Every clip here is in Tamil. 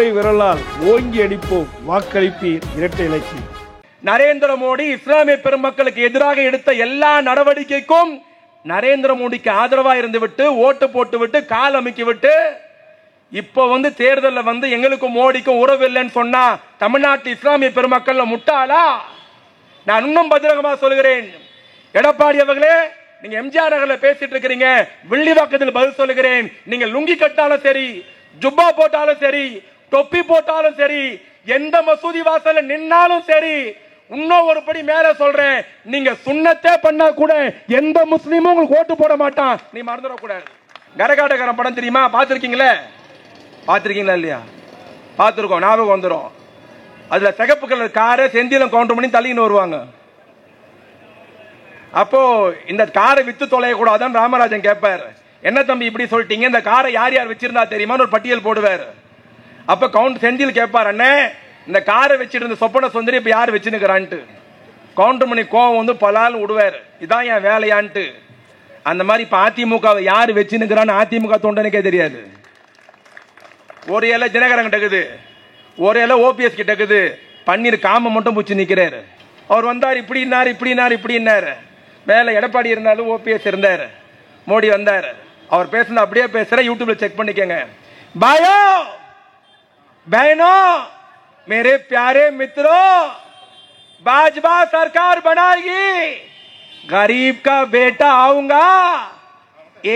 வலதுகை விரலால் ஓங்கி அடிப்போம், வாக்களிப்பீர் இரட்டை இலக்கியம். நரேந்திர மோடி இஸ்லாமிய பெருமக்களுக்கு எதிராக எடுத்த எல்லா நடவடிக்கைக்கும் நரேந்திர மோடிக்கு ஆதரவா இருந்து விட்டு ஓட்டு போட்டு விட்டு கால் அமைக்கி விட்டு இப்ப தேர்தலில் எங்களுக்கும் மோடிக்கும் உறவு இல்லைன்னு சொன்னா தமிழ்நாட்டு இஸ்லாமிய பெருமக்கள் முட்டாளா? நான் இன்னும் பகிரங்கமா சொல்கிறேன், எடப்பாடி அவர்களே, நீங்க எம்ஜிஆர் நகர்ல பேசிட்டு இருக்கிறீங்க, வில்லிவாக்கத்தில் பதில் சொல்லுகிறேன். நீங்க லுங்கி கட்டாலும் சரி, ஜுப்பா போட்டாலும் சரி, தொப்பி போட்டாலும் சரி, எந்த மசூதி வாசல்ல நின்னாலும் சரி, இன்னும் ஒரு படி மேல சொல்றேன், நீங்க சுண்ணத்தே பண்ணா கூட எந்த முஸ்லீமும் உங்களுக்கு ஓட்டு போட மாட்டான். நீ மறந்துட கூடாது. கரகாட்டக்காரன் படம் தெரியுமா? பாத்திருக்கீங்களா இல்லையா? பாத்திருக்கோம், ஞாபகம் வந்துடும். அதுல சிகப்பு கலர் காரை செந்திலம் கவுண்டர் பண்ணி தள்ளின்னு வருவாங்க. அப்போ இந்த காரை வித்து தொலைய கூடாதுன்னு ராமராஜன் கேட்பார். என்ன தம்பி இப்படி சொல்லிட்டீங்க, இந்த காரை யார் யார் வச்சிருந்தா தெரியுமான்னு ஒரு பட்டியல் போடுவார். அப்ப கவுண்டர் செந்தில் கேட்பார், அண்ணே இந்த காரை வச்சிட்டு இருந்த சொப்பன சுந்தரி இப்ப யார் வச்சுன்னுக்கிறான்ட்டு. கவுண்டர் மணி கோவம் பலால் விடுவார், இதான் என் வேலையான்ட்டு. அந்த மாதிரி இப்ப அதிமுக யார் வச்சுன்னுக்கிறான்னு அதிமுக தொண்டனுக்கே தெரியாது. ஒரு இலை தினகரன் கிட்டக்குது, ஒரு இலை ஓபிஎஸ் கிட்டக்குது, பன்னீர் காம மட்டும் பூச்சி நிக்கிறாரு. அவர் வந்தார், இப்படின்னாரு. மேல எடப்பாடி இருந்தாலும் ஓபிஎஸ் இருந்தார், மோடி வந்தார். அவர் பேசுன அப்படியே பேசுற, யூடியூப்ல செக் பண்ணிக்கங்க. பாயோ बहनों, मेरे प्यारे मित्रों, भाजपा सरकार बनाएगी, गरीब का बेटा आऊंगा,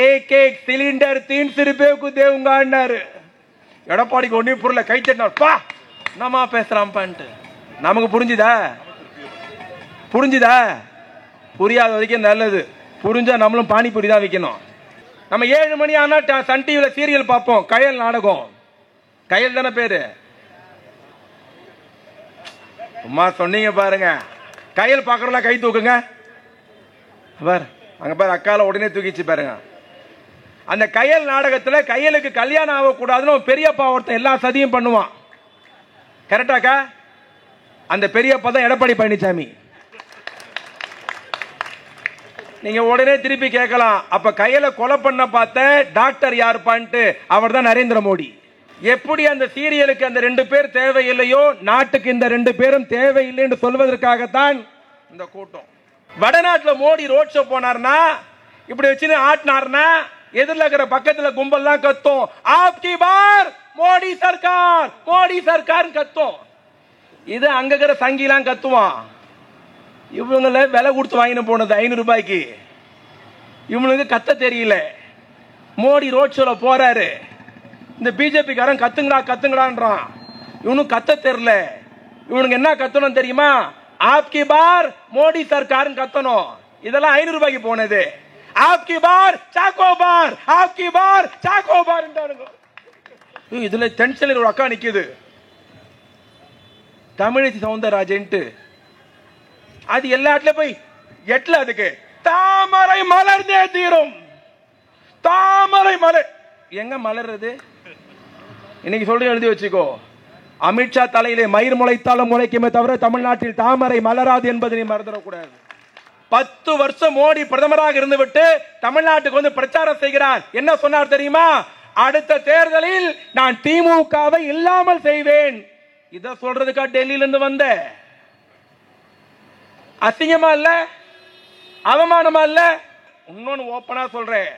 एक एक सिलेंडर 300 रुपए को देऊंगा. எடப்பாடிக்கு ஒன்னே பொருளை கை தட்டினார். பா நம்ம பேசலாம் பண்ணிட்டு நமக்கு புரிஞ்சுதா? புரியாத வரைக்கும் நல்லது. புரிஞ்சா நம்மளும் பானிபூரி தான் வைக்கணும். நம்ம 7 மணி ஆனா சன் டிவில சீரியல் பார்ப்போம், கயல் நாடகம். கயல் தானே பேரு? சும்மா சொன்னீங்க பாருங்க. கயல் பாக்குறோம்ல, கை தூக்குங்க. அங்க பாரு, அக்கால உடனே தூக்கிச்சு பாருங்க. அந்த கயல் நாடகத்துல கயலுக்கு கல்யாணம் ஆகக்கூடாதுன்னு பெரியப்பா ஒருத்தன் எல்லா சதியும் பண்ணுவான். கரெக்டாக்கா? அந்த பெரியப்பா தான் எடப்பாடி பழனிசாமி. நீங்க உடனே திருப்பி கேட்கலாம், அப்ப கையில கொலை பண்ண பார்த்த டாக்டர் யாருப்பான்ட்டு. அவர் தான் நரேந்திர மோடி. எப்படி அந்த சீரியலுக்கு அந்த 2 பேர் தேவையில்லையோ, நாட்டுக்கு இந்த 2 பேரும் தேவையில்லை என்று சொல்வதற்காகத்தான் இந்த கூட்டம். வடநாட்டில் மோடி ரோட் ஷோ போனார்னா, இப்படி வச்சு ஆட்டினார்னா, எதிரில் இருக்கிற பக்கத்தில் கும்பல்லாம் கத்தும், ஆப்கி பார் மோடி சர்க்கார், மோடி சர்க்கார் கத்தும். இது அங்க இருக்கிற சங்கிலாம் கத்துவான். இவங்கள விலை கொடுத்து வாங்கின போனது 500 ரூபாய்க்கு. இவனுக்கு கத்த தெரியல. மோடி ரோட் ஷோல போறாரு, இந்த பிஜேபி காரன் கத்துங்கடான்றான். இவனுக்கு கத்த தெரியல. இவனுக்கு என்ன கத்தணும் தெரியுமா? ஆப்கி பார் மோடி சர்க்கார் கத்தணும். இதெல்லாம் 500 ரூபாய்க்கு போனது. ஆப்கி பார் சாக்கோ பார், ஆப்கி பார் சாக்கோ பார். இதுல டென்ஷன்ல ஒரு அக்கா நிக்குது, தமிழிசை சவுந்தரராஜன். அது எல்லா இடத்துல போய் எட்ல அதுக்கு தாமரை மலர்ந்தே தீரும். தாமரை மலர் எங்க மலர்றது? இன்னைக்கு சொல்றேன், எழுதி வச்சுக்கோ. அமித்ஷா தலையிலே மயிர் முளைத்தாலும் முளைக்குமே தவிர தமிழ்நாட்டில் தாமரை மலராது என்பதை நீ மறந்துடக்கூடாது. 10 வருஷம் மோடி பிரதமராக இருந்து விட்டு தமிழ்நாட்டுக்கு பிரச்சாரம் செய்கிறார். என்ன சொன்னார் தெரியுமா? அடுத்த தேர்தலில் நான் திமுகவை இல்லாமல் செய்வேன். இத சொல்றதுக்கா டெல்லியில இருந்து வந்த? அசிங்கமா இல்ல? அவமானமா இல்ல? இன்னொன்னு ஓப்பனா சொல்றேன்,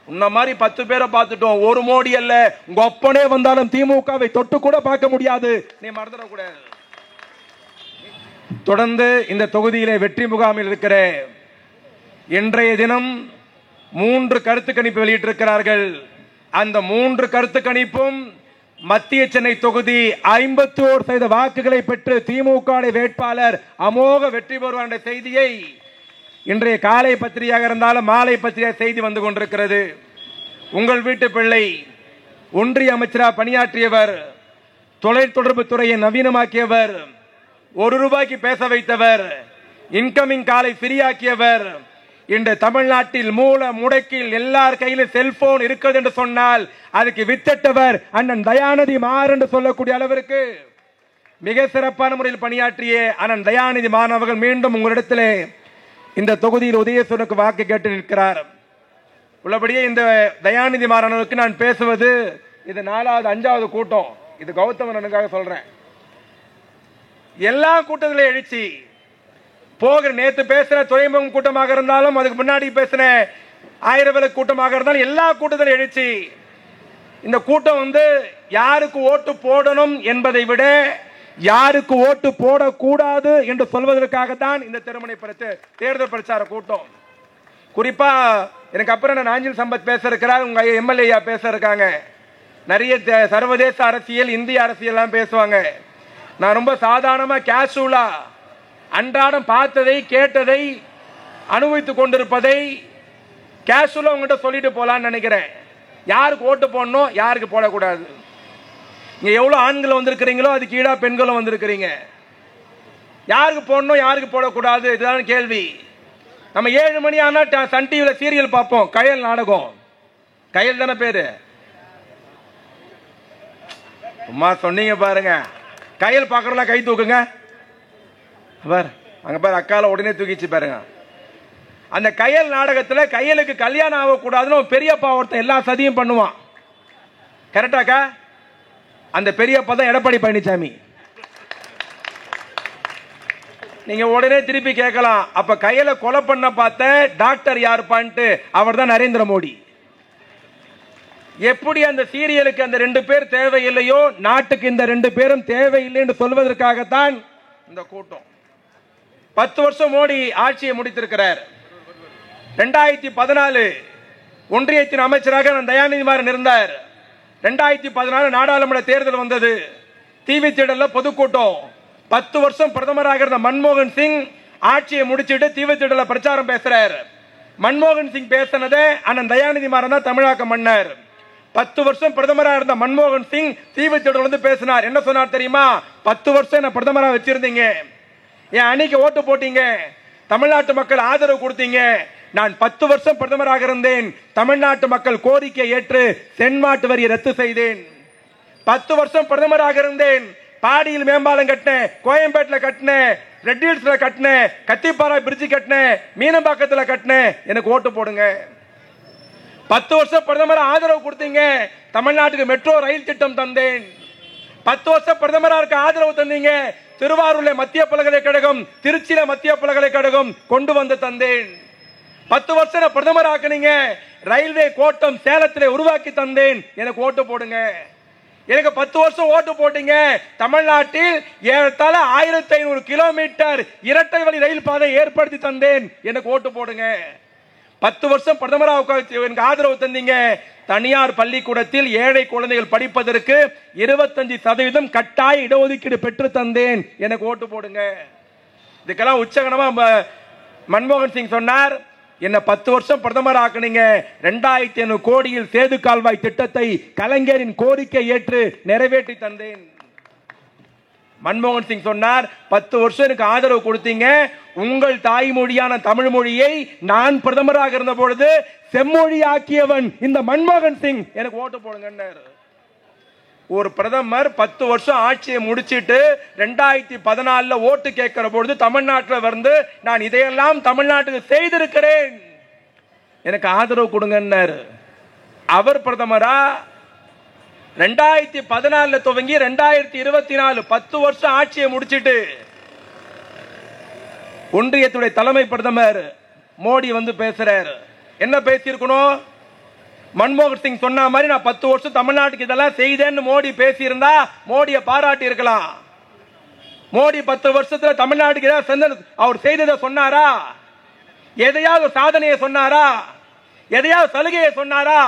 உன்ன மாதிரி 10 பேரை பார்த்துட்டோம். ஒரு மோடி அல்ல, உங்க ஒப்பனே வந்தாலும் திமுகவை தொட்டு கூட பார்க்க முடியாது. நீ மறந்துடக்கூடாது. தொடர்ந்து இந்த தொகுதியிலே வெற்றி முகாமில் இருக்கிற இன்றைய தினம் 3 கருத்து கணிப்பு வெளியிட்டிருக்கிறார்கள். அந்த 3 கருத்து கணிப்பும் மத்திய சென்னை தொகுதி 51% வாக்குகளை பெற்று திமுக வேட்பாளர் அமோக வெற்றி பெறுவார் என்ற செய்தியை இன்றைய காலை பத்திரிகையாக இருந்தாலும் மாலை பத்திரிகை செய்தி வந்து கொண்டிருக்கிறது. உங்கள் வீட்டு பிள்ளை ஒன்றிய அமைச்சராக பணியாற்றியவர், தொலைத்தொடர்பு துறையை நவீனமாக்கியவர், 1 ரூபாய்க்கு பேச வைத்தவர், இன்கமிங் காலை ஃப்ரீயாக்கியவர், இன்று தமிழ்நாட்டில் மூல முடக்கில் எல்லார் கையிலும் செல்போன் இருக்கிறது என்று சொன்னால் அதுக்கு வித்திட்டவர் அண்ணன் தயாநிதி மாறன் என்று சொல்லக்கூடிய அளவிற்கு மிக சிறப்பான முறையில் பணியாற்றிய அண்ணன் தயாநிதி மாறன் அவர்கள் மீண்டும் உங்களிடத்திலே இந்த தொகுதியில் உதயசூரனுக்கு வாக்கு கேட்டு நிற்கிறார். உள்ளபடியே இந்த தயாநிதி மாறனுக்கு நான் பேசுவது இது 4வது 5வது கூட்டம். இது கௌதமனுக்காக சொல்றேன். எல்லா கூட்டத்திலும் எழுச்சி போகிற. நேத்து பேசுற துறைமுகம் கூட்டமாக இருந்தாலும், அதுக்கு முன்னாடி பேசின ஆயிரம் விளக்கு கூட்டமாக இருந்தாலும், எல்லா கூட்டத்திலும் எழுச்சி. இந்த கூட்டம் யாருக்கு ஓட்டு போடணும் என்பதை விட யாருக்கு ஓட்டு போடக்கூடாது என்று சொல்வதற்காகத்தான் இந்த தேர்தல் பிரச்சார கூட்டம். குறிப்பா எனக்கு அப்புறம் நாஞ்சில் சம்பத் பேச இருக்கிறார், உங்க எம்எல்ஏ பேச இருக்காங்க. நிறைய சர்வதேச அரசியல், இந்திய அரசியல் பேசுவாங்க. நான் ரொம்ப சாதாரணமா கேஷுவலா அன்றாடம் பார்த்ததை கேட்டதை அனுபவித்துக் கொண்டிருப்பதை கேஷுவலா உங்ககிட்ட சொல்லிட்டு போலான்னு நினைக்கிறேன். யாருக்கு ஓட்டு போடணும், யாருக்கு போடக்கூடாது. இங்க எவ்வளவு ஆண்கள் வந்திருக்கிறீங்களோ அதுக்கு ஈடா பெண்களும் வந்திருக்கிறீங்க. யாருக்கு போடணும், யாருக்கு போடக்கூடாது, இதுதான் கேள்வி. நம்ம 7 மணி ஆனா சன் டிவில சீரியல் பார்ப்போம், கயல் நாடகம். கயல் தானே பேரு, சும்மா சொன்னீங்க பாருங்க. கயல் பார்க்கறலாம் கை தூக்குங்க. அங்க பாரு, அக்கால உடனே தூக்கிச்சு பாருங்க. அந்த கயல் நாடகத்துல கயலுக்கு கல்யாணம் ஆகக்கூடாதுன்னு பெரியப்பா ஒருத்தன் எல்லா சதியும் பண்ணுவான். கரெக்டாக்கா? அந்த பெரியப்பா தான் எடப்பாடி பழனிசாமி. நீங்க உடனே திருப்பி கேட்கலாம், அப்ப கயலை கொலை பண்ண பார்த்த டாக்டர் யாருப்பான்ட்டு. அவர் தான் நரேந்திர மோடி. எப்படி அந்த சீரியலுக்கு அந்த 2 பேர் தேவையில்லையோ, நாட்டுக்கு இந்த 2 பேரும் தேவையில்லை என்று சொல்வதற்காகத்தான் இந்த கூட்டம். 10 வருஷம் மோடி ஆட்சியை முடித்திருக்கிறார். 2014 ஒன்றியத்தின் அமைச்சராக தயாநிதி மாறன் இருந்தார். 2014 நாடாளுமன்ற தேர்தல் வந்தது. டிவி திடல்ல பொதுக்கூட்டம். 10 வருஷம் பிரதமராக இருந்த மன்மோகன் சிங் ஆட்சியை முடிச்சிட்டு டிவி திடல்ல பிரச்சாரம் பேசுறார். மன்மோகன் சிங் பேசினதே அண்ணன் தயாநிதி மாறன் தான் தமிழாக்கம் பண்ணார். 10 வருஷம் பிரதமராக இருந்த மன்மோகன் சிங் டிவி திடல் பேசினார். என்ன சொன்னார் தெரியுமா? 10 வருஷம் என்ன பிரதமராக வச்சிருந்தீங்க, என் அணிக்கு ஓட்டு போட்டீங்க, தமிழ்நாட்டு மக்கள் ஆதரவு கொடுத்தீங்க. நான் 10 வருஷம் பிரதமராக இருந்தேன். தமிழ்நாட்டு மக்கள் கோரிக்கை ஏற்று தென்மாட்டு வரியை ரத்து செய்தேன். 10 வருஷம் பிரதமராக இருந்தேன். பாடியில் மேம்பாலம் கட்டினேன், கோயம்பேட்டில் கட்டினேன், ரெட் ஹில்ஸ்ல கட்டினேன், கத்திப்பாரா பிரிட்ஜ் கட்டினேன், மீனம்பாக்கத்தில் கட்டினேன். எனக்கு ஓட்டு போடுங்க. 10 வருஷம் பிரதமர் ஆதரவு கொடுத்தீங்க. தமிழ்நாட்டுக்கு மெட்ரோ ரயில் திட்டம் தந்தேன். 10 வருஷம் பிரதமராக ஆதரவு தந்தீங்க. திருவாரூர்ல மத்திய பல்கலைக்கழகம், திருச்சியில மத்திய பல்கலைக்கழகம் கொண்டு வந்து தந்தேன். 10 வருஷம் பிரதமர் ஆக்குனீங்க. ரயில்வே கோட்டம் சேலத்திலே உருவாக்கி தந்தேன். எனக்கு ஓட்டு போடுங்க. எனக்கு 10 வருஷம் ஓட்டு போட்டீங்க. தமிழ்நாட்டில் ஏறத்தாழ 1500 கிலோமீட்டர் இரட்டை வழி ரயில் பாதை ஏற்படுத்தி தந்தேன். எனக்கு ஓட்டு போடுங்க. 10 வருஷம் பிரதமராக எனக்கு ஆதரவு தந்தீங்க. தனியார் பள்ளிக்கூடத்தில் ஏழை குழந்தைகள் படிப்பதற்கு 25% கட்டாய இடஒதுக்கீடு பெற்று தந்தேன். எனக்கு ஓட்டு போடுங்க. இதுக்கெல்லாம் உச்சகணமா மன்மோகன் சிங் சொன்னார், என்ன 10 வருஷம் பிரதமர் ஆக்குனீங்க. 2500 கோடியில் சேது கால்வாய் திட்டத்தை கலைஞரின் கோரிக்கை ஏற்று நிறைவேற்றி தந்தேன். மன்மோகன் சிங் சொன்னார், 10 வருஷம் எனக்கு ஆதரவு கொடுத்தீங்க. உங்கள் தாய்மொழியான தமிழ் மொழியை நான் பிரதமராக இருந்த பொழுது செம்மொழி ஆக்கியவன் இந்த மன்மோகன் சிங். எனக்கு ஓட்டு போடுங்க. ஒரு பிரதமர் 10 வருஷம் ஆட்சியை முடிச்சிட்டு 2014 ஓட்டு கேட்கிற பொழுது தமிழ்நாட்டில் வந்து நான் இதையெல்லாம் தமிழ்நாட்டுக்கு செய்திருக்கிறேன், எனக்கு ஆதரவு கொடுங்க. அவர் பிரதமரா? 2014 துவங்கி 2024 10 வருஷம் ஆட்சியை முடிச்சிட்டு ஒன்றியத்துடைய தலைமை பிரதமர் மோடி வந்து பேசுறாரு. என்ன பேசியிருக்கணும்? மன்மோகன் சிங் சொன்ன மாதிரி நான் 10 வருஷம் தமிழ்நாட்டுக்கு இதெல்லாம் செய்தேன்னு மோடி பேசியிருந்தா மோடியை பாராட்டி இருக்கலாம். மோடி 10 வருஷத்துல தமிழ்நாட்டுக்கு ஏதாவது அவர் செய்ததை சொன்னாரா? எதையாவது சாதனையை சொன்னாரா? எதையாவது சலுகையை சொன்னாரா?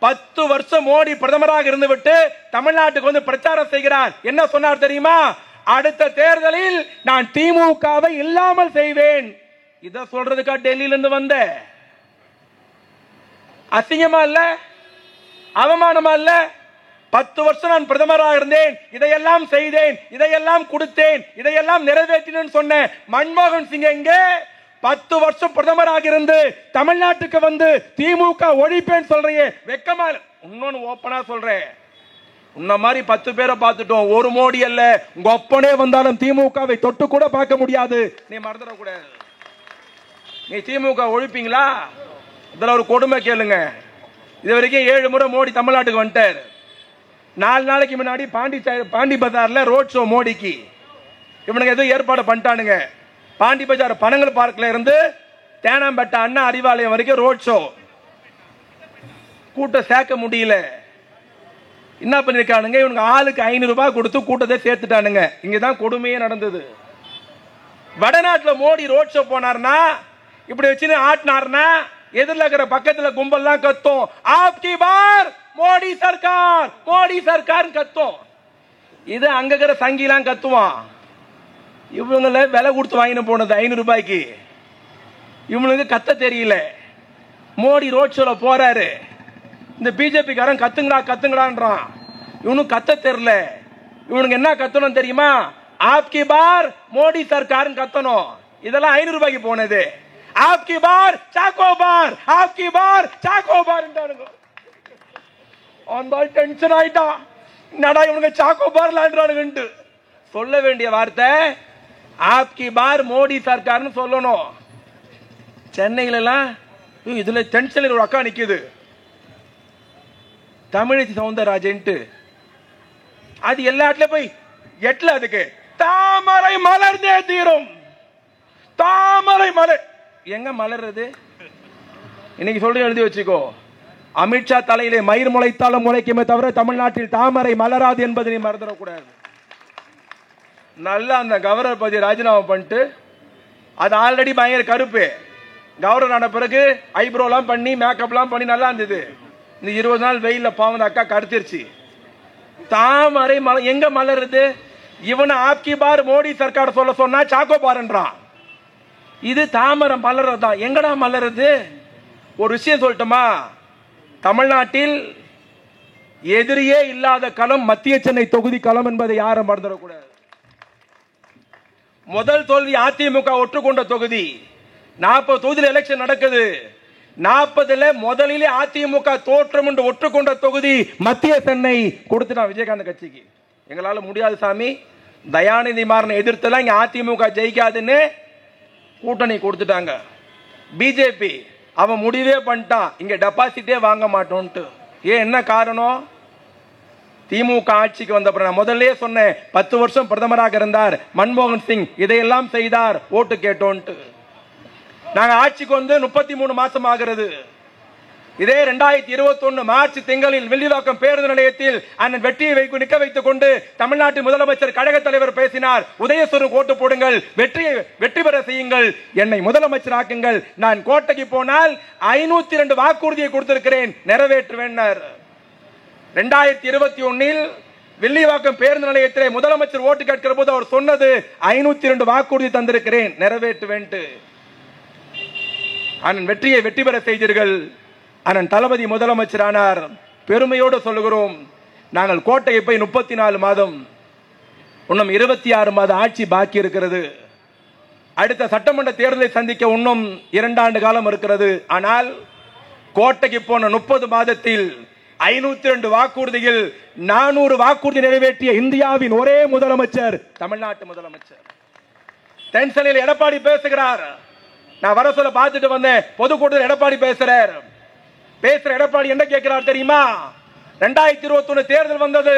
10 வருஷம் மோடி பிரதமராக இருந்து விட்டு தமிழ்நாட்டுக்கு வந்து பிரச்சாரம் செய்கிறார். என்ன சொன்னார் தெரியுமா? அடுத்த தேர்தலில் நான் திமுகவை இல்லாமல் செய்வேன். இத சொல்றதுக்கா டெல்லியில இருந்து வந்த? அசிங்கமா இல்ல? அவமானமா இல்ல? 10 வருஷம் நான் பிரதமராக இருந்தேன், இதையெல்லாம் செய்தேன், இதையெல்லாம் கொடுத்தேன், இதையெல்லாம் நிறைவேற்றினேன்னு சொன்ன மன்மோகன் சிங் எங்கே? 10 வருஷம் பிரதமராக இருந்து தமிழ்நாட்டுக்கு வந்து திமுக ஒழிப்பேன்னு சொல்றியே, வெக்கமா? இன்னொன்னு ஓப்பனா சொல்றேன், உன்ன மாதிரி 10 பேரை பார்த்துட்டோம். ஒரு மோடி அல்ல, உங்க ஒப்பனே வந்தாலும் திமுகவை தொட்டு கூட பார்க்க முடியாது. நீ மறந்துடக்கூடாது. நீ திமுக ஒழிப்பீங்களா? இதுல ஒரு கொடுமை கேளுங்க. இது வரைக்கும் 7 முறை மோடி தமிழ்நாட்டுக்கு வந்துட்டார். 4 நாளைக்கு முன்னாடி பாண்டி பஜார்ல ரோட் ஷோ மோடிக்கு இவனுக்கு ஏதோ ஏற்பாடு பண்ணிட்டானுங்க. பாண்டி பஜார் பனங்கல் பார்க்ல இருந்து தேனாம்பேட்டை அண்ணா அறிவாலயம் வரைக்கும் ரோட் ஷோ. கூட்டம் சேர்க்க முடியல. என்ன பண்ணிருக்கானுங்க, இவனுக்கு ஆளுக்கு 500 ரூபாய் கொடுத்து கூட்டத்தை சேர்த்துட்டானுங்க. இங்கதான் கொடுமையே நடந்தது. வடநாட்டில் மோடி ரோட் ஷோ போனார்னா இப்படி வச்சு ஆட்டினார்னா எதிரில் இருக்கிற பக்கத்துல கும்பல்லாம் கத்தும், ஆப்கி பார் மோடி சர்க்கார், மோடி சர்க்கார் கத்தும். இது அங்க இருக்கிற சங்கிலாம் கத்துவான். இவங்கள விலை கொடுத்து வாங்கின போனது 500 ரூபாய்க்கு. இவனுக்கு கத்த தெரியல. மோடி ரோட் ஷோல போறாரு, இந்த பிஜேபி காரன் கத்துங்கடா கத்துங்கடான்றான். இவனுக்கு கத்த தெரியல. இவனுக்கு என்ன கத்தணும் தெரியுமா, ஆப்கி பார் மோடி சர்க்கார் கத்தணும். இதெல்லாம் 500 ரூபாய்க்கு போனது. ஆப்கி பார் சாக்கோ பார், ஆப்கி பார் சாக்கோ பார். அந்த டென்ஷன் ஆயிட்டான். என்னடா இவனுக்கு சாக்கோ பார் லான்றானுங்க. சொல்ல வேண்டிய வார்த்தை ஆப்கி பார் மோடி சர்க்கார்னு சொல்லணும். சென்னையில எல்லாம் இதுல டென்ஷன்ல ஒரு அக்கா நிக்குது, தமிழிசை சவுந்தரராஜன். அது எல்லா இடத்துல போய் எட்ல அதுக்கு தாமரை மலர்ந்தே தீரும். தாமரை மலர் எங்க மலர்றது? இன்னைக்கு சொல்லி எழுதி வச்சுக்கோ, அமித்ஷா தலையிலே மயிர் முளைத்தாலும் முளைக்குமே தவிர தமிழ்நாட்டில் தாமரை மலராது என்பதை நீ மறந்துடக்கூடாது. நல்லா அந்த கவர்னர் பதவி ராஜினாமா பண்ணிட்டு, அது ஆல்ரெடி பயங்கர கருப்பு. கவர்னர் ஆன பிறகு ஐப்ரோலாம் பண்ணி மேக்கப்லாம் பண்ணி நல்லா இருந்தது. இந்த 20 நாள் வெயில்ல பாவம் அக்கா கருத்திருச்சு. தாமரை மலர் எங்க மலருது? இவனை ஆப்கி பார் மோடி சர்க்கார் சொல்ல சொன்னா சாக்கோ பாருன்றான். இது தாமரை மலர்தான். எங்கடா மலருது? ஒரு விஷயம் சொல்லட்டுமா, தமிழ்நாட்டில் எதிரியே இல்லாத களம் மத்திய சென்னை தொகுதி களம் என்பதை யாரும் மறந்துடக்கூடாது. முதல் தோல்வி அதிமுக ஒற்றுக்கொண்ட தொகுதி. 40 தொகுதியில் எலெக்ஷன் நடக்குது. 40ல முதலிலே அதிமுக தோற்றம் என்று ஒற்றுக்கொண்ட தொகுதி மத்திய சென்னை கொடுத்துட்டான் விஜயகாந்த் கட்சிக்கு. எங்களால முடியாது சாமி, தயாநிதி மாறனை எதிர்த்தெல்லாம் இங்க அதிமுக ஜெயிக்காதுன்னு கூட்டணி கொடுத்துட்டாங்க. பிஜேபி அவன் முடிவே பண்ணிட்டான், இங்க டெபாசிட்டே வாங்க மாட்டோம்ட்டு. ஏன், என்ன காரணம்? திமுக ஆட்சிக்கு வந்த நான் முதல்ல சொன்னேன், 10 வருஷம் பிரதமராக இருந்தார் மன்மோகன் சிங், இதையெல்லாம் செய்தார், ஓட்டு கேட்டோன்ட்டு. நாங்க ஆட்சிக்கு வந்து 33 மாசம் ஆகிறது. இதே 2021 மார்ச் திங்களில் வில்லிவாக்கம் பேருந்து நிலையத்தில் அண்ணன் வெற்றியை நிக்க வைத்துக் கொண்டு தமிழ்நாட்டு முதலமைச்சர் கழக தலைவர் பேசினார், உதயசூரன் ஓட்டு போடுங்கள், வெற்றி பெற செய்யுங்கள், என்னை முதலமைச்சர் ஆக்குங்கள், நான் கோட்டைக்கு போனால் 502 வாக்குறுதியை கொடுத்திருக்கிறேன், நிறைவேற்றுவேன். 2021 வில்லிவாக்கம் பேருந்து நிலையத்திலே முதலமைச்சர் ஓட்டு கேட்கிற போது அவர் சொன்னது 502 வாக்குறுதி தந்திருக்கிறேன், நிறைவேற்றுவேன். அண்ணன் வெற்றியை வெற்றி பெற செய்தீர்கள். அண்ணன் தளபதி முதலமைச்சரானார். பெருமையோடு சொல்லுகிறோம், நாங்கள் கோட்டையை போய் 34 மாதம், இன்னும் 26 மாத ஆட்சி பாக்கி இருக்கிறது. அடுத்த சட்டமன்ற தேர்தலை சந்திக்க இன்னும் 2 ஆண்டு காலம் இருக்கிறது. ஆனால் கோட்டைக்கு போன 30 மாதத்தில் 502 வாக்குறுதிகள் 400 வாக்குறுதி நிறைவேற்றிய இந்தியாவின் ஒரே முதலமைச்சர் தமிழ்நாட்டு முதலமைச்சர். டென்ஷனில் எடப்பாடி பேசுகிறார். நான் வர சொல்ல பார்த்துட்டு வந்தேன், பொதுக்கூட்டத்தில் எடப்பாடி பேசுற எடப்பாடி என்ன கேட்கிறார் தெரியுமா? 2021 தேர்தல் வந்தது,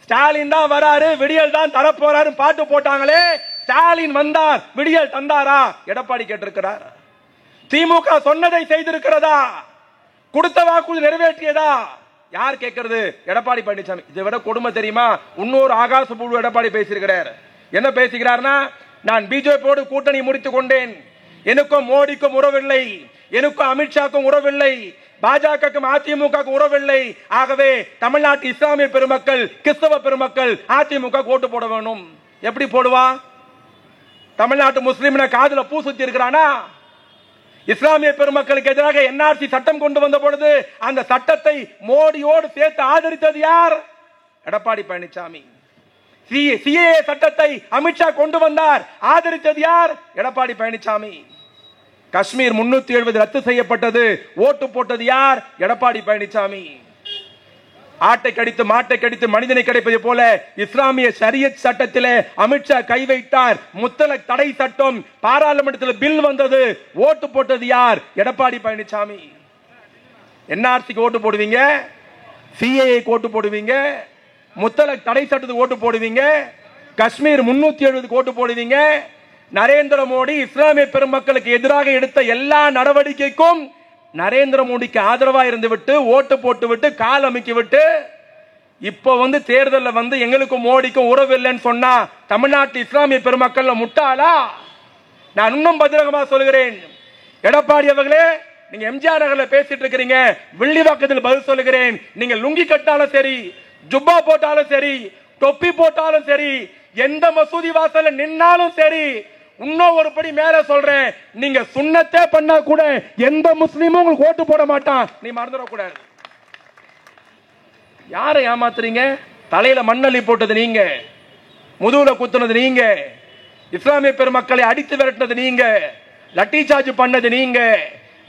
ஸ்டாலின் தான் வராரு, விடியல் தான் தரப்போறாரு பாட்டு போட்டாங்களே, ஸ்டாலின் வந்தார், விடியல் தந்தாரா? எடப்பாடி கேட்டிருக்கிறார். திமுக சொன்னதை செய்திருக்கிறதா? கொடுத்த வாக்குறுதி நிறைவேற்றியதா? யார் கேட்கிறது? எடப்பாடி பழனிசாமி. இதை விட கொடுமை தெரியுமா? இன்னொரு ஆகாச பூர்வ எடப்பாடி பேசியிருக்கிறார். என்ன பேசுகிறார்னா, நான் பிஜேபியோடு கூட்டணி முடித்துக் கொண்டேன், எனக்கும் மோடிக்கும் உறவில்லை, எனக்கும் அமித்ஷாக்கும் உறவில்லை, பாஜகக்கும் அதிமுக உறவில்லை, ஆகவே தமிழ்நாட்டு இஸ்லாமிய பெருமக்கள் கிறிஸ்தவ பெருமக்கள் அதிமுக ஓட்டு போட வேணும். எப்படி போடுவா? தமிழ்நாட்டு முஸ்லிம் காதுல பூ சுத்தி இருக்கிறானா? இஸ்லாமிய பெருமக்களுக்கு எதிராக என்ஆர்சி சட்டம் கொண்டு வந்த பொழுது அந்த சட்டத்தை மோடியோடு சேர்த்து ஆதரித்தது யார்? எடப்பாடி பழனிசாமி. சிஏஏ சட்டத்தை அமித்ஷா கொண்டு வந்தார், ஆதரித்தது யார்? எடப்பாடி பழனிசாமி. காஷ்மீர் 370 ரத்து செய்யப்பட்டது, ஓட்டு போட்டது யார்? எடப்பாடி பழனிசாமி. ஆட்டை கடித்து மாட்டை கடித்து மனிதனை கிடைப்பது போல இஸ்லாமிய ஷரியத் சட்டத்திலே அமித்ஷா கை வைத்தார். முத்தலக் தடை சட்டம் பாராளுமன்றத்தில் பில் வந்தது, ஓட்டு போட்டது யார்? எடப்பாடி பழனிசாமி. என்ஆர்சிக்கு ஓட்டு போடுவீங்க, சிஏஏ ஓட்டு போடுவீங்க, முத்தலக் தடை சட்டத்துக்கு ஓட்டு போடுவீங்க, காஷ்மீர் 370 ஓட்டு போடுவீங்க. நரேந்திர மோடி இஸ்லாமிய பெருமக்களுக்கு எதிராக எடுத்த எல்லா நடவடிக்கைக்கும் நரேந்திர மோடிக்கு ஆதரவா இருந்து விட்டு ஓட்டு போட்டு விட்டு கால் அமைக்கி விட்டு இப்ப தேர்தலில் எங்களுக்கும் மோடிக்கும் உறவு இல்லைன்னு சொன்னா தமிழ்நாட்டு இஸ்லாமிய பெருமக்கள் முட்டாளா? நான் இன்னும் பத்திரகமா சொல்கிறேன், எடப்பாடி அவர்களே, நீங்க எம்ஜிஆர் நகர்ல பேசிட்டு இருக்கிறீங்க, வில்லிவாக்கத்தில் பதில் சொல்லுகிறேன். நீங்க லுங்கி கட்டாலும் சரி, ஜுப்பா போட்டாலும் சரி, தொப்பி போட்டாலும் சரி, எந்த மசூதி வாசல்ல நின்னாலும் சரி, இன்னும் ஒரு படி மேல சொல்றேன், நீங்க சுண்ணத்தே பண்ணா கூட எந்த முஸ்லீமும் உங்களுக்கு ஓட்டு போட மாட்டான். நீ மறந்துடக்கூடாது. யாரை ஏமாத்துறீங்க? தலையில மண்ணள்ளி போட்டது நீங்க, முதுகுல குத்துனது நீங்க, இஸ்லாமிய பெருமக்களை அடித்து விரட்டினது நீங்க, லட்டி சார்ஜ் பண்ணது நீங்க,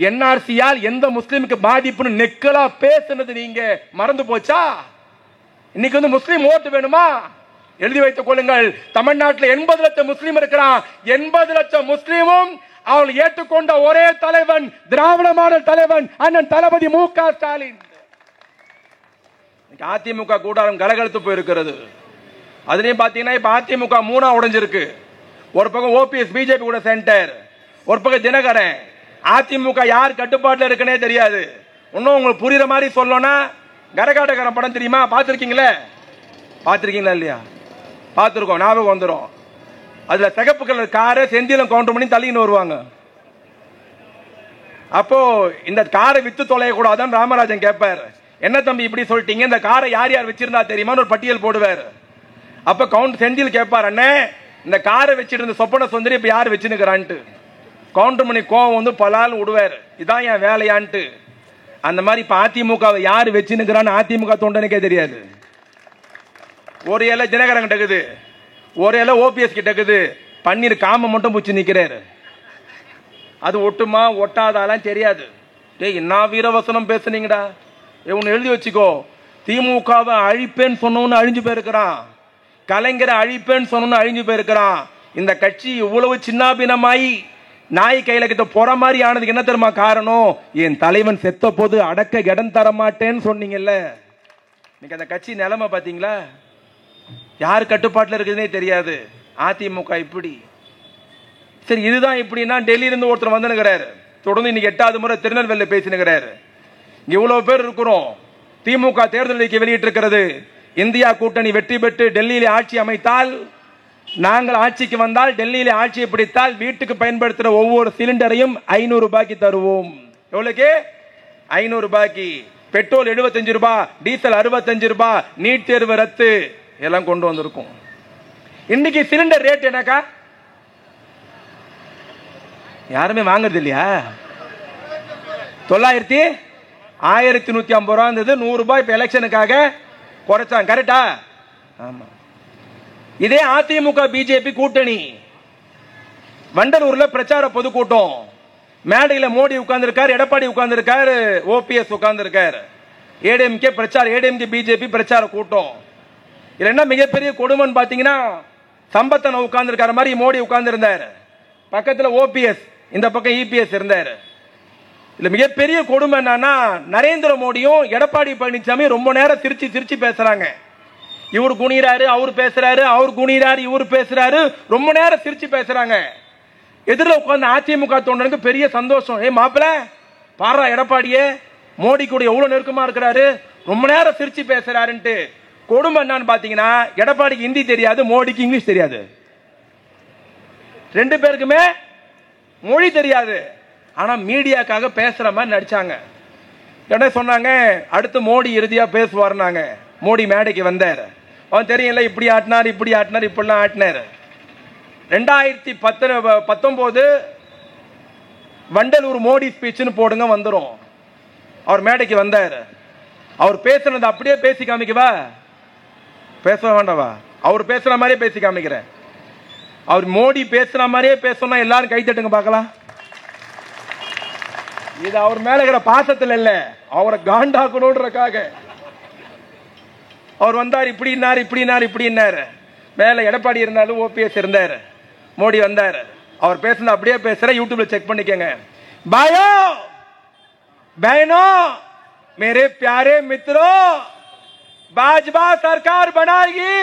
என்ஆர்சியால் எந்த முஸ்லீமுக்கு பாதிப்புன்னு நெக்கலா பேசுனது நீங்க. மறந்து போச்சா? இன்னைக்கு முஸ்லீம் ஓட்டு வேணுமா? எழுதி வைத்துக் கொள்ளுங்கள். தமிழ்நாட்டில் 80 லட்சம் முஸ்லீம் இருக்கிறான். 80 லட்சம் முஸ்லீமும் அவள் ஏற்றுக்கொண்ட ஒரே தலைவன் திராவிட மாடல் தலைவன் அண்ணன் தளபதி மு.க. ஸ்டாலின். அதிமுக கூடாரம் கலகலத்து போயிருக்கிறது. அதுலயும் பாத்தீங்கன்னா இப்ப அதிமுக 3 உடைஞ்சிருக்கு. ஒரு பக்கம் ஓபிஎஸ் பிஜேபி கூட சென்டர், ஒரு பக்கம் தினகரன். அதிமுக யார் கட்டுப்பாட்டில் இருக்குன்னே தெரியாது. இன்னும் உங்களுக்கு புரியுற மாதிரி சொல்லணும்னா கரகாட்டக்காரன் படம் தெரியுமா? பார்த்திருக்கீங்களா? பார்த்திருக்கீங்களா இல்லையா? பார்த்திருக்கோம், ஞாபகம் வந்துடும். அதுல சிகப்பு கலர் காரை செந்திலும் கவுண்டர் பண்ணி தள்ளின்னு வருவாங்க. அப்போ இந்த காரை வித்து தொலைய கூடாதுன்னு ராமராஜன் கேட்பார். என்ன தம்பி இப்படி சொல்லிட்டீங்க, இந்த காரை யார் யார் வச்சிருந்தா தெரியுமான்னு ஒரு பட்டியல் போடுவார். அப்ப கவுண்டர் செந்தில் கேட்பார், அண்ணே இந்த காரை வச்சிட்டு இருந்த சொப்பன சுந்தரி இப்ப யார் வச்சுன்னுக்கிறான்ட்டு. கவுண்டர் மணி கோவம் பலால் விடுவார், இதான் என் வேலையான்ட்டு. அந்த மாதிரி இப்ப அதிமுக யார் வச்சுன்னுக்கிறான்னு அதிமுக தொண்டனுக்கே தெரியாது. ஒரு இலை தினகரன் கிட்டக்குது, ஒரு இலை ஓபிஎஸ் கிட்டக்குது, பன்னீர் காம மட்டும் பூச்சி நிக்கிறாரு. அது ஒட்டுமா ஒட்டாதாலாம் தெரியாது. டேய் என்ன வீரவசனம் பேசுனீங்கடா, ஒன்னு எழுதி வச்சுக்கோ. திமுகவை அழிப்பேன்னு சொன்னவன்னு அழிஞ்சு போயிருக்கிறான், கலைஞரை அழிப்பேன்னு சொன்னவன்னு அழிஞ்சு போயிருக்கிறான். இந்த கட்சி இவ்வளவு சின்னாபினமாயி நாய் கையில கிட்ட போற மாதிரி ஆனதுக்கு என்ன தெரியுமா காரணம்? என் தலைவன் செத்த போது அடக்க இடம் தர மாட்டேன்னு சொன்னீங்கல்ல. இன்னைக்கு அந்த கட்சி நிலைமை பாத்தீங்களா? யார் கட்டுப்பாட்டில் இருக்குதுன்னே தெரியாது. அதிமுக இப்படி. சரி, இதுதான் இப்படின்னா டெல்லியில இருந்து ஒருத்தர் வந்துனுக்கிறாரு, தொடர்ந்து இன்னைக்கு 8வது முறை திருநெல்வேலியில பேசினுக்கிறாரு. இவ்வளவு பேர் இருக்கிறோம். திமுக தேர்தல் அறிக்கை வெளியிட்டிருக்கிறது. இந்தியா கூட்டணி வெற்றி பெற்று டெல்லியில ஆட்சி அமைத்தால், நாங்கள் ஆட்சிக்கு வந்தால், டெல்லியில ஆட்சியை பிடித்தால் வீட்டுக்கு பயன்படுத்துற ஒவ்வொரு சிலிண்டரையும் 500 ரூபாய்க்கு தருவோம். எவ்வளவுக்கு? 500 ரூபாய்க்கு. பெட்ரோல் 75 ரூபாய், டீசல் 65 ரூபாய், நீட் தேர்வு ரத்து எல்லாம் கொண்டு வந்திருக்கும். இன்னைக்கு சிலிண்டர் ரேட் என்னக்கா? யாருமே வாங்குறது இல்லையா? 1150 ரூபா இருந்தது, 100 ரூபாய் இப்ப எலெக்ஷனுக்காக குறைச்சாங்க. கரெக்டா? ஆமா. இதே அதிமுக பிஜேபி கூட்டணி வண்டலூர்ல பிரச்சார பொதுக்கூட்டம். மேடையில மோடி உட்கார்ந்திருக்காரு, எடப்பாடி உட்கார்ந்திருக்காரு, ஓபிஎஸ் உட்கார்ந்திருக்காரு. ஏடிஎம்கே பிரச்சாரம், ஏடிஎம்கே பிஜேபி பிரச்சார கூட்டம். இதுல என்ன மிகப்பெரிய கொடுமைன்னு பாத்தீங்கன்னா, சம்பத்தன உட்கார்ந்திருக்கார மாதிரி மோடி உட்கார்ந்து இருந்தாரு, பக்கத்துல ஓபிஎஸ், இந்த பக்கம் இபிஎஸ் இருந்தாரு. இதுல மிகப்பெரிய கொடுமை என்னன்னா, நரேந்திர மோடியும் எடப்பாடி பழனிசாமி ரொம்ப நேரம் சிரிச்சு சிரிச்சு பேசுறாங்க. இவர் குனிறாரு, அவர் பேசுறாரு, அவர் குனிறாரு, இவர் பேசுறாரு, ரொம்ப நேரம் சிரிச்சு பேசுறாங்க. எதிரில் உட்கார்ந்து அதிமுக தொண்டனுக்கு பெரிய சந்தோஷம். மாப்பிள்ள பாரா, எடப்பாடியே மோடி கூட எவ்வளவு நெருக்கமா இருக்கிறாரு, ரொம்ப நேரம் சிரிச்சு பேசுறாருன்ட்டு. கொடுமை என்னன்னு பாத்தீங்கன்னா, எடப்பாடிக்கு ஹிந்தி தெரியாது, மோடிக்கு இங்கிலீஷ் தெரியாது, 2 பேருக்குமே மொழி தெரியாது. ஆனா மீடியாக்காக பேசுற மாதிரி நடிச்சாங்க. என்ன சொன்னாங்க? அடுத்து மோடி இறுதியா பேசுவார்னாங்க. மோடி மேடைக்கு வந்தார். அவன் தெரியல, இப்படி ஆட்டினார், இப்படி ஆட்டினார், இப்படிலாம் ஆட்டினார். 2019 வண்டலூர் மோடி ஸ்பீச்னு போடுங்க, வந்துடும். அவர் மேடைக்கு வந்தார். அவர் பேசுனது அப்படியே பேசி காமிக்கவா? பேச வேண்டாவா? அவர் பேசுற மாதிரியே பேசி காமிக்கிறேன். அவர் மோடி பேசுற மாதிரியே பேசணும்னா எல்லாரும் கை தட்டுங்க பார்க்கலாம். இது அவர் மேல இருக்கிற பாசத்தில் இல்ல, அவரை காண்டாக்கணும்ன்றக்காக. அவர் வந்தார், இப்படின்னாரு, இப்படின்னாரு, இப்படின்னாரு. மேல எடப்பாடி இருந்தாலும் ஓபிஎஸ் இருந்தாரு, மோடி வந்தார். அவர் பேசுனது அப்படியே பேசுற, யூடியூப்ல செக் பண்ணிக்கங்க. பாயோ बहनों, मेरे प्यारे मित्रों, भाजपा सरकार बनाएगी,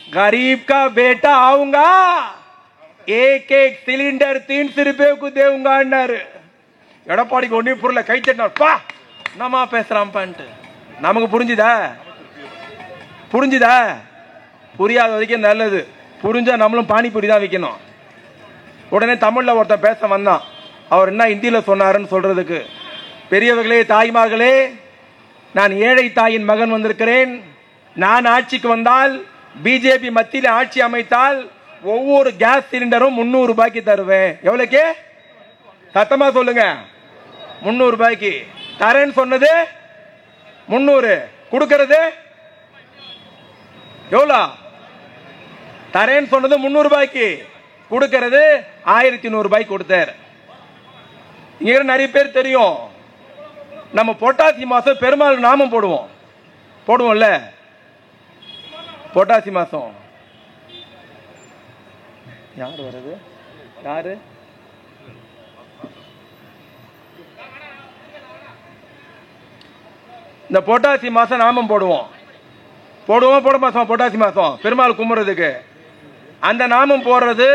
गरीब का बेटा आऊंगा, एक एक सिलेंडर 300 रुपए को देऊंगा. எடப்பாடிக்கு ஒன்னும் புரியல, கை தட்டினார். பா நம்ம பேசுறான் பண்ணிட்டு நமக்கு புரிஞ்சுதா? புரிஞ்சுதா? புரியாத வரைக்கும் நல்லது. புரிஞ்சா நம்மளும் பானிபூரி தான் விற்கணும். உடனே தமிழ்ல ஒருத்தன் பேச வந்தான். அவர் என்ன ஹிந்தியில சொன்னாருன்னு சொல்றதுக்கு, பெரியவர்களே தாய்மார்களே, நான் ஏழை தாயின் மகன் வந்திருக்கிறேன். நான் ஆட்சிக்கு வந்தால், பிஜேபி மத்தியில் ஆட்சி அமைத்தால், ஒவ்வொரு கேஸ் சிலிண்டரும் 300 ரூபாய்க்கு தருவேன். எவ்வளவுக்கு? சத்தமா சொல்லுங்க. 300 ரூபாய்க்கு தரேன்னு சொன்னது 300, கொடுக்கிறது எவ்வளோ? தரேன்னு சொன்னது 300 ரூபாய்க்கு, கொடுக்கிறது 1100 ரூபாய்க்கு கொடுத்தார். இங்க நிறைய பேர் தெரியும், நம்ம புரட்டாசி மாசம் பெருமாள் நாமம் போடுவோம்ல. புரட்டாசி மாசம் யார் வருது? யாரு? இந்த புரட்டாசி மாசம் நாமம் போடுவோம் போட மாசம். புரட்டாசி மாசம் பெருமாள் கும்பிடுறதுக்கு அந்த நாமம் போடுறது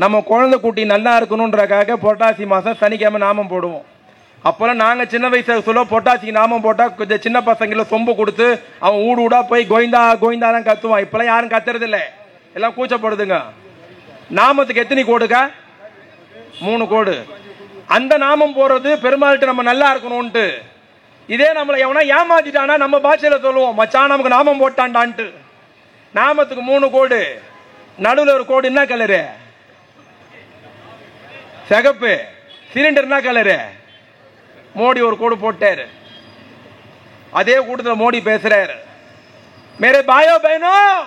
நம்ம குழந்தை குட்டி நல்லா இருக்கணும்ன்றக்காக புரட்டாசி மாசம் சனிக்கிழமை நாமம் போடுவோம். அப்பெல்லாம் நாங்க சின்ன வயசுல சொல்ல புரட்டாசிக்கு நாமம் போட்டா கொஞ்சம் சின்ன பசங்கள சொம்பு கொடுத்து அவன் ஊடா போய் கோவிந்தா கோவிந்தாலாம் கத்துவான். இப்பெல்லாம் யாரும் கத்துறது இல்லை, எல்லாம் கூச்சப்படுதுங்க. நாமத்துக்கு எத்தனை கோடுக்கா? 3 கோடு. அந்த நாமம் போறது பெருமாள்கிட்ட நம்ம நல்லா இருக்கணும்ட்டு. இதே நம்மளை எவனா ஏமாத்திட்டானா நம்ம பாஷையில சொல்லுவோம், மச்சான் நமக்கு நாமம் போட்டான்டான்ட்டு. நாமத்துக்கு 3 கோடு, நடுவில் ஒரு கோடு என்ன கலரு? சிகப்பு. சிலிண்டர் என்ன கலரு? மோடி ஒரு கோடு போட்டாரு. அதே கூட்டத்தில் மோடி பேசுறாரு, मेरे भाइयों बहनों,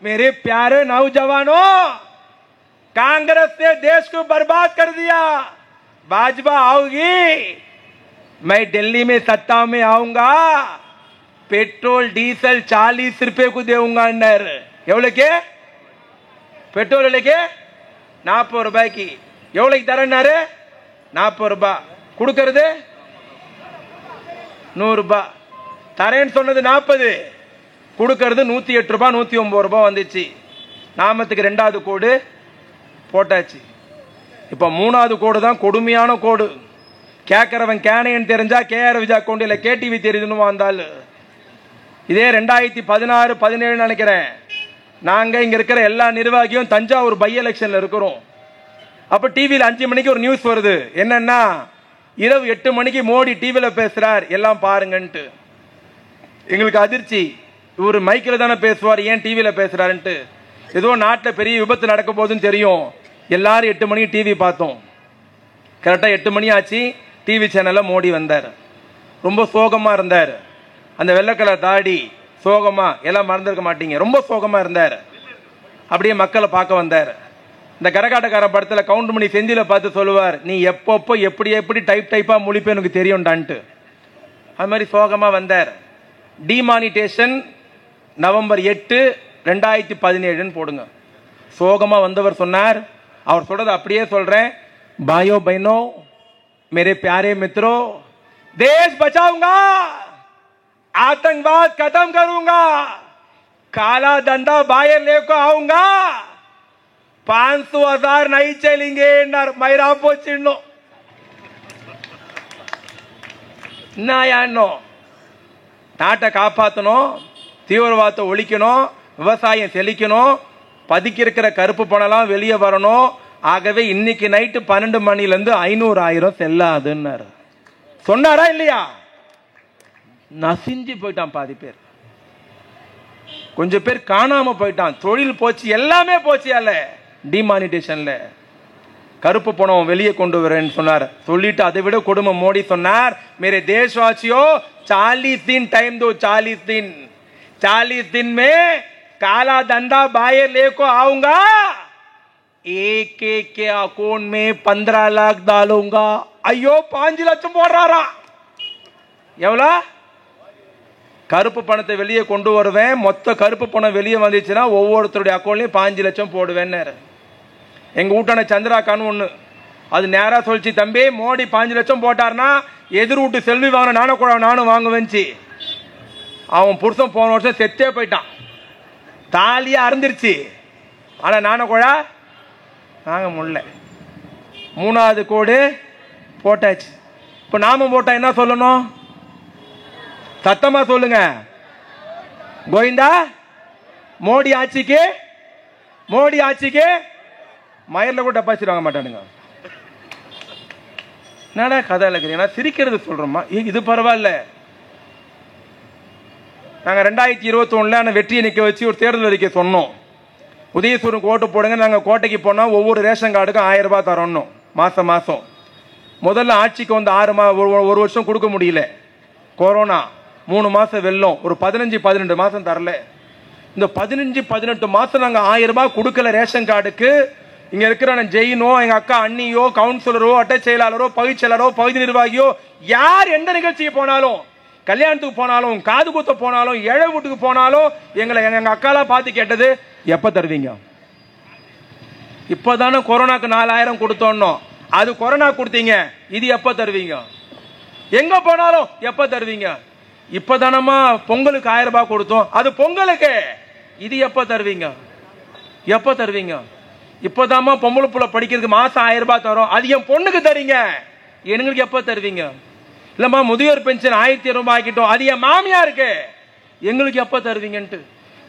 मेरे प्यारे नौजवानों, कांग्रेस ने देश को बर्बाद कर दिया. भाजपा आओगी, मैं दिल्ली में सत्ता में आऊंगा, पेट्रोल डीजल 40 रुपए को देऊंगा. எவ்வளவுக்கு? பெட்ரோல் விலைக்கு 40 ரூபாய்க்கு. எவ்வளவுக்கு தரேன்னாரு? 40 ரூபாய். கொடுக்கறது 100 ரூபாய். தரேன்னு சொன்னது 40, கொடுக்கறது 108 ரூபாய், 109 ரூபாய் வந்துச்சு. நாமத்துக்கு 2வது கோடு போட்டாச்சு. இப்ப 3வது கோடு தான் கொடுமையான கோடு. கேட்கிறவன் கேனையன் தெரிஞ்சா கேஆர் விஜய் அக்கௌண்ட் இல்ல கேடிவி தெரியுதுன்னு வந்தால். இதே 2016, 17 நினைக்கிறேன். நாங்க இங்க இருக்கிற எல்லா நிர்வாகியும் தஞ்சாவூர் பை எலெக்ஷன்ல இருக்கிறோம். அப்ப டிவியில் 5 மணிக்கு ஒரு நியூஸ் வருது. என்னன்னா, இரவு 8 மணிக்கு மோடி டிவியில பேசுறார், எல்லாம் பாருங்கன்ட்டு. எங்களுக்கு அதிர்ச்சி. இவர் மைக்கில் தானே பேசுவார், ஏன் டிவியில பேசுறாருன்ட்டு. ஏதோ நாட்டில் பெரிய விபத்து நடக்க போதுன்னு தெரியும். எல்லாரும் 8 மணிக்கு டிவி பார்த்தோம். கரெக்டா 8 மணி ஆச்சு. டிவி சேனல்ல மோடி வந்தார். ரொம்ப சோகமா இருந்தார். அந்த வெள்ளை கலர் தாடி, சோகமா, எல்லாம் மறந்துருக்க மாட்டீங்க, ரொம்ப சோகமா இருந்தார். அப்படியே மக்களை பார்க்க வந்தார். இந்த கரகாட்டக்கார படத்துல கவுண்ட் பண்ணி செந்தில பார்த்து சொல்லுவார், நீ எப்பப்போ எப்படி எப்படி டைப்பா முழிப்பே எனக்கு தெரியும்டான்ட்டு. அது மாதிரி சோகமா வந்தார். டிமானிட்டேஷன் நவம்பர் 8, 2017 போடுங்க. சோகமா வந்தவர் சொன்னார். அவர் சொல்றது அப்படியே சொல்றேன். भाइयों बहनों, मेरे प्यारे मित्रों, देश बचाऊंगा, आतंकवाद खत्म करूंगा, काला धंधा बाहर लेकर आऊंगा, 500,000 नहीं चलेंगे. मैरापो चिन्नो நாட்டை காப்பாற்றணும், தீவிரவாதத்தை ஒழிக்கணும், விவசாயம் செழிக்கணும், பதுக்கி இருக்கிற கருப்பு பணம்லாம் வெளியே வரணும். ஆகவே இன்னைக்கு நைட்டு 12 மணிலேருந்து 500,000 செல்லாதுன்னாரு. சொன்னாரா இல்லையா? நசிஞ்சு போயிட்டான் பாதி பேர். கொஞ்சம் பேர் காணாம போயிட்டான். தொழில் போச்சு, எல்லாமே போச்சு. அல்ல டிமானிட்டேஷன்ல கருப்பு பணம் வெளியே கொண்டு வரேன்னு சொன்னார். சொல்லிட்டு அதை விட கொடுமை மோடி சொன்னார், मेरे देशवासियों 40 दिन टाइम दो, 40 दिन में काला धंधा बाहर लेको आऊंगा, एक के अकाउंट में 15 लाख डालूंगा. ஐயோ 5 லட்சம் போடுறாரா? எவ்வளோ? கருப்பு பணத்தை வெளியே கொண்டு வருவேன், மொத்த கருப்பு பணம் வெளியே வந்துச்சுன்னா ஒவ்வொருத்தருடைய அக்கௌண்ட்லயும் 5 லட்சம் போடுவேன். எங்க வீட்டான சந்திராக்கான்னு ஒண்ணு, அது நேரா சொல்லிச்சு, தம்பி மோடி 5 லட்சம் போட்டார்னா எதிர் வீட்டு செல்வி வாங்க நானும் வாங்குவேன்ச்சு. அவன் புருஷன் போன வருஷம் செத்தே போயிட்டான், தாலியா அறந்துருச்சு. ஆனா நானகுழா நாங்க முல்ல 3வது கோடு போட்டாச்சு. இப்ப நாம போட்டா என்ன சொல்லணும்? சத்தமா சொல்லுங்க. கோவிந்தா. மோடி ஆட்சிக்கு மயிரில் கூட டப்பாச்சு வாங்க மாட்டானுங்க. என்னடா கதை இருக்கிறீங்க? சிரிக்கிறது சொல்றோமா? இது பரவாயில்ல. நாங்க 2021 வெற்றியை நிக்க வச்சு ஒரு தேர்தல் அறிக்கை சொன்னோம். உதயசூரனுக்கு ஓட்டு போடுங்க. நாங்க கோட்டைக்கு போனா ஒவ்வொரு ரேஷன் கார்டுக்கும் 1000 ரூபாய் தரணும் மாசம். முதல்ல ஆட்சிக்கு வந்து 1 வருஷம் கொடுக்க முடியல, கொரோனா 3 மாசம் வெள்ளம், ஒரு 15-18 மாசம் தரல. இந்த 15-18 மாசம் நாங்க 1000 ரூபாய் கொடுக்கல ரேஷன் கார்டுக்கு. இங்க இருக்கிற ஜெயினோ, எங்க அக்கா அண்ணியோ, கவுன்சிலரோ, அட்டை செயலாளரோ, பகுதி செயலாளரோ, பகுதி நிர்வாகியோ, யார் எந்த நிகழ்ச்சிக்கு போனாலும், கல்யாணத்துக்கு போனாலும், காது குத்த போனாலும், ஏழை வீட்டுக்கு போனாலும் எங்க அக்காலாம் பார்த்து கேட்டது, எப்ப தருவீங்க? இப்பதானே கொரோனாக்கு 4000 கொடுத்தோம். அது கொரோனா கொடுத்தீங்க, இது எப்ப தருவீங்க? எங்க போனாலும் எப்ப தருவீங்க? இப்பதானமா பொங்கலுக்கு 1000 ரூபாய் கொடுத்தோம், அது பொங்கலுக்கு, இது எப்ப தருவீங்க? இப்பதாமா பொம்பளை புள்ள படிக்கிறதுக்கு மாசம் 1000 ரூபாய் தரும், அது என் பொண்ணுக்கு தரீங்க, எங்களுக்கு எப்ப தருவீங்க? இல்லம்மா முதியோர் பென்ஷன் 1200 ரூபாய் ஆக்கிட்டோம், அது என் மாமியாருக்கு, எங்களுக்கு எப்ப தருவீங்கன்ட்டு.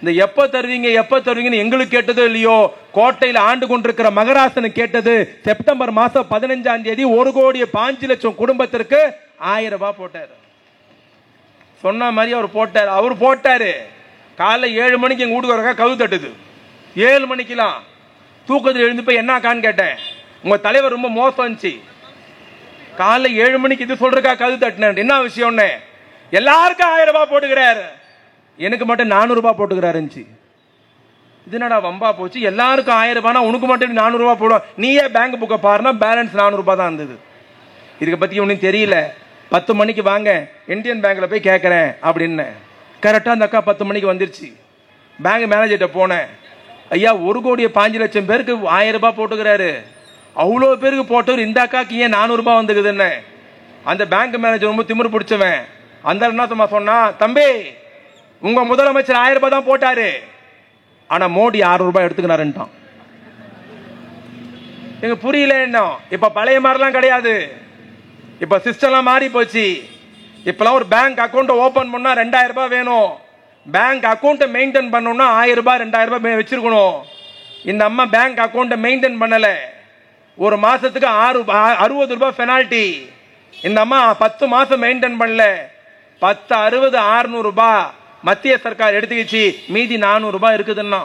இந்த எப்ப தருவீங்கன்னு எங்களுக்கு கேட்டதோ இல்லையோ, கோட்டையில் ஆண்டு கொண்டிருக்கிற மகராசனு கேட்டது. செப்டம்பர் மாசம் 15ஆம் தேதி 1,05,00,000 குடும்பத்திற்கு 1000 ரூபாய் போட்டாரு. சொன்ன மாதிரி அவர் போட்டாரு. காலைல 7 மணிக்கு எங்க வீட்டுக்கு வரக்கா கவு தட்டுது. 7 மணிக்கெல்லாம் தூக்கத்தில் எழுந்து போய் என்ன கான்னு கேட்டேன். உங்க தலைவர் ரொம்ப மோசம் இருந்துச்சு, காலைல 7 மணிக்கு இது சொல்றக்கா கவு தட்டினேன். என்ன விஷயம்னு, எல்லாருக்கும் 1000 ரூபாய் போட்டுக்கிறாரு, எனக்கு மட்டும் 400 ரூபாய் போட்டுக்கிறாரு. இது என்னடா வம்பா போச்சு, எல்லாருக்கும் 1000 ரூபாய், உனக்கு மட்டும் 400 ரூபாய் போடும். நீயே பேங்க் புக்கை பாருனா பேலன்ஸ் 400 ரூபாய் தான் இருந்தது. இதுக்கு பத்தி ஒன்றும் தெரியல. 10 மணிக்கு வாங்க இந்தியன் பேங்க்ல போய் கேட்கறேன் அப்படின்னு. கரெக்டா அந்த அக்கா 10 மணிக்கு வந்துருச்சு. பேங்க் மேனேஜர்கிட்ட போனேன், ஐயா 1,05,00,000 பேருக்கு 1000 ரூபாய் போட்டுக்கிறாரு, அவ்வளோ பேருக்கு போட்டவர் இந்த அக்காக்கு ஏன் 400 ரூபாய் வந்துக்குதுன்னு. அந்த பேங்க் மேனேஜர் ரொம்ப திமிரு பிடிச்சவன். அந்த என்ன சொன்னா, தம்பி உங்க முதலமைச்சர் 1000 ரூபாய் தான் போட்டாரு, ஆனா மோடி 600 ரூபாய் எடுத்துக்கிறாருன்ட்டான். எங்க புரியல. என்ன இப்ப பழைய மாதிரிலாம் கிடையாது, இப்ப சிஸ்டம்லாம் மாறி போச்சு. இப்பெல்லாம் ஒரு பேங்க் அக்கௌண்ட் ஓபன் பண்ணா 2000 ரூபாய் வேணும். பேங்க் அக்கௌண்ட் மெயின்டைன் பண்ணணும்னா 1000 ரூபாய் 2000 ரூபாய் வச்சிருக்கணும். இந்த அம்மா பேங்க் அக்கௌண்ட் மெயின்டைன் பண்ணல, ஒரு மாசத்துக்கு 60 ரூபாய் பெனால்டி. இந்த அம்மா 10 மாசம் மெயின்டைன் பண்ணல, 10, 60, 600 ரூபாய் மத்திய சர்க்கார் எடுத்துக்கிச்சு, மீதி 400 ரூபாய் இருக்குதுன்னா.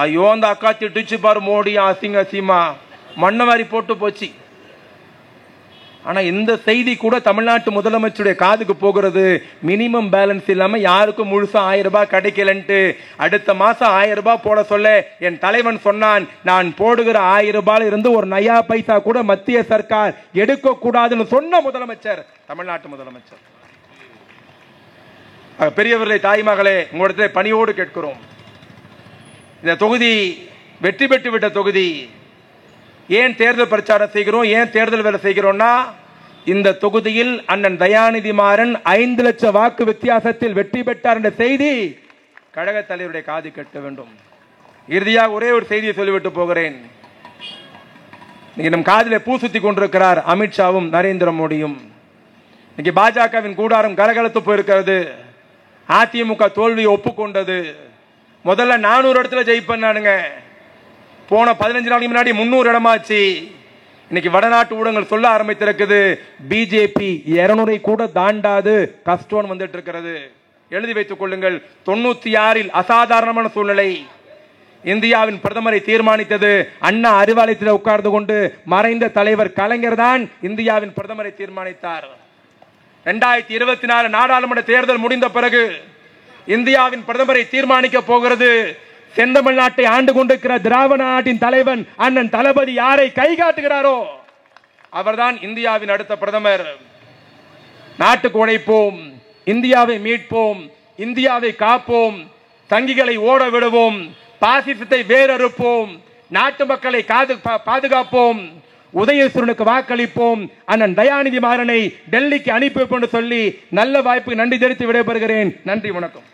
ஐயோ அந்த அக்கா திட்டுச்சு பாரு, மோடி அசிங்கமா மண்ண மாதிரி போட்டு போச்சு. ஆனா இந்த செய்தி கூட தமிழ்நாட்டு முதலமைச்சருடைய காதுக்கு போகிறது. மினிமம் பேலன்ஸ் இல்லாம யாருக்கும் முழுசா 1000 ரூபாய் கிடைக்கலன்ட்டு அடுத்த மாசம் 1000 ரூபாய் போட சொல்ல என் தலைவன் சொன்னான், நான் போடுகிற 1000 ரூபாயில இருந்து ஒரு நயா பைசா கூட மத்திய சர்க்கார் எடுக்க கூடாதுன்னு சொன்ன முதலமைச்சர் தமிழ்நாட்டு முதலமைச்சர். பெரியவர்களே, தாய்மகளே, உங்களிடத்தில் பணியோடு கேட்கிறோம். இந்த தொகுதி வெற்றி பெற்று விட்ட தொகுதி. ஏன் தேர்தல் பிரச்சாரம் செய்கிறோம், ஏன் தேர்தல் வேலை செய்கிறோம்னா, இந்த தொகுதியில் அண்ணன் தயாநிதி மாறன் 5 லட்சம் வாக்கு வித்தியாசத்தில் வெற்றி பெற்றார் என்ற செய்தி கழக தலைவருடைய காது கேட்க வேண்டும். இறுதியாக ஒரே ஒரு செய்தியை சொல்லிவிட்டு போகிறேன். நம் காதிலே பூ சுத்தி கொண்டிருக்கிறார் அமித்ஷாவும் நரேந்திர மோடியும். இன்னைக்கு பாஜகவின் கூடாரம் கலகலத்து போயிருக்கிறது. அதிமுக தோல்வியை ஒப்புக்கொண்டது. முதல்ல 400 இடத்துல ஜெயிப்பேன்னானுங்க, போன 15 நாளைக்கு முன்னாடி 300 இடமாச்சு. இன்னைக்கு வடநாட்டு ஊடகங்கள் சொல்ல ஆரம்பித்திருக்குது, பிஜேபி 200 கூட தாண்டாது, கஷ்டம் வந்துட்டு இருக்கிறது. எழுதி வைத்துக் கொள்ளுங்கள். 96 அசாதாரணமான சூழ்நிலை. இந்தியாவின் பிரதமரை தீர்மானித்தது அண்ணா அறிவாலயத்தில் உட்கார்ந்து கொண்டு மறைந்த தலைவர் கலைஞர் தான் இந்தியாவின் பிரதமரை தீர்மானித்தார். 2024 நாடாளுமன்ற தேர்தல் முடிந்த பிறகு இந்தியாவின் பிரதமரை தீர்மானிக்க போகிறது செந்தமிழ்நாட்டை ஆண்டு கொண்டிருக்கிற திராவிட நாட்டின் தலைவன் அண்ணன் தளபதி. யாரை கை காட்டுகிறாரோ அவர்தான் இந்தியாவின் அடுத்த பிரதமர். நாட்டுக்கு உழைப்போம், இந்தியாவை மீட்போம், இந்தியாவை காப்போம், சங்கிகளை ஓட விடுவோம், பாசிசத்தை வேறறுப்போம், நாட்டு மக்களை பாதுகாப்போம், உதயசூரனுக்கு வாக்களிப்போம், அண்ணன் தயாநிதி மாறனை டெல்லிக்கு அனுப்பி சொல்லி நல்ல வாய்ப்பு நன்றி தெரிவித்து விடைபெறுகிறேன். நன்றி, வணக்கம்.